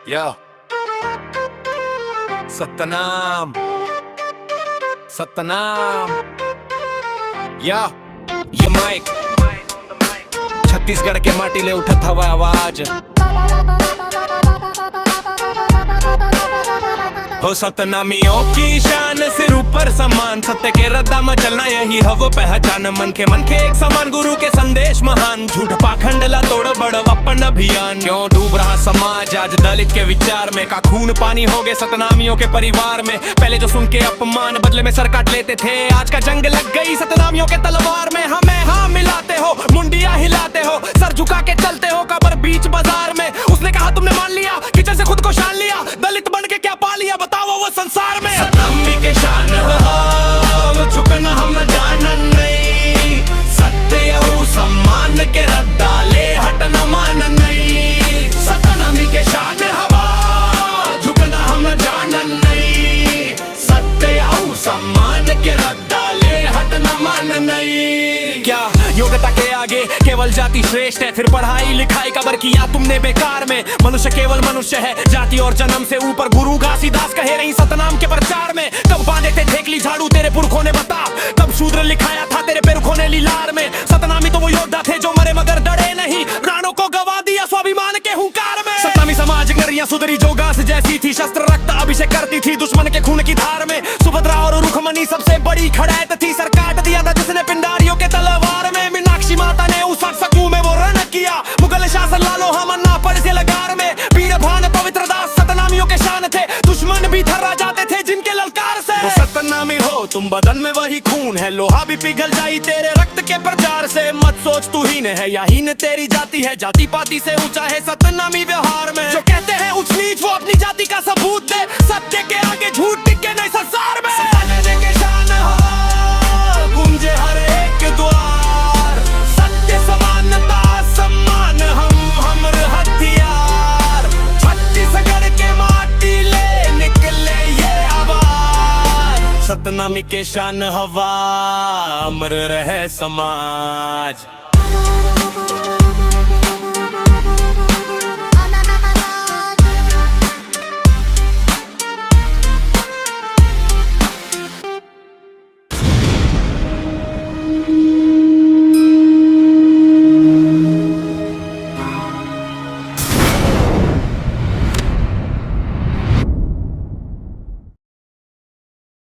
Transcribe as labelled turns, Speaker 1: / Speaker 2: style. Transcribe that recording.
Speaker 1: Yo, Satnam Satnam. या ये mic Chhattisgarh के माटी ले उठत हवा आवाज हो सतनामियों की शान सिर ऊपर समान। सत्य के रद्दा में चलना यही हवो पहचान। मन के एक समान गुरु के संदेश महान। झूठ पाखंडला तोड़ बड़ अपन अभियान। क्यों डूब रहा समाज आज दलित के विचार में। का खून पानी हो गए सतनामियों के परिवार में। पहले जो सुन के अपमान बदले में सर काट लेते थे, आज का जंग लग गई सतनामियों के तलवार में। हमें हाँ मिलाते हो, मुंडिया हिलाते हो, सर झुका के चलते हो कबर बीच बाजार में। उसने कहा तुमने मान लिया, किचन से खुद को शान लिया, दलित बन के क्या पा लिया बताओ वो संसार में। सतनामी के शान हो, झुकना हम जानन नहीं। सत्य हो सम्मान के रद्दा ले हटना मान नहीं। सतनामी के शान हवा, झुकना हम जानन नहीं। सत्य हो सम्मान के रद्दा ले हटना मान नहीं। क्या योग्यता के आगे केवल जाति श्रेष्ठ है? फिर पढ़ाई लिखाई कबर किया तुमने बेकार में। मनुष्य केवल मनुष्य है, जाति और जन्म से ऊपर। गुरु घासीदास कहे रही सतनाम के प्रचार में। कब बांधे थे ठेकली झाड़ू तेरे पुरखों ने बता, कब शूद्र लिखाया था तेरे पुरखों ने लीलार में। सतनामी तो वो योद्धा थे जो मरे मगर डरे नहीं, प्राणों को गवा दिया स्वाभिमान के हुंकार में। सतनामी समाज गरिया सुधरी जो घास जैसी थी, शस्त्र रक्त अभिषेक करती थी दुश्मन के खून की धार में। सुभद्रा और रुक्मणी सबसे बड़ी खड़ैत थी, सर काट दिया था जिसने पिंडारियों के तलवार में। मीनाक्षी माता ने उस सकू में वो रण किया, मुगल शासन लालो हमन्ना पड़ से लगार में। पीर भान पवित्र दास सतनामियों के शान थे, दुश्मन भी थर्रा जाते थे जिनके ललकार से। वो सतनामी हो तुम बदन में वही खून है, लोहा भी पिघल जाई तेरे रक्त के प्रचार से। मत सोच तू हीन है या हीन तेरी जाति है, जाति पाति से ऊंचा है सतनामी व्यवहार में। जो कहते हैं उच्च नीच वो अपनी जाति का सबूत दे, सत्य के आगे झूठ टिके नहीं संसार में। सतनामी के शान हो, गूंजे हर एक द्वार। सत्य समानता सम्मान हमर हथियार। छत्तीसगढ़ के माटी ले निकले ये आवाज। सतनामी के शान हवा, अमर रहे समाज।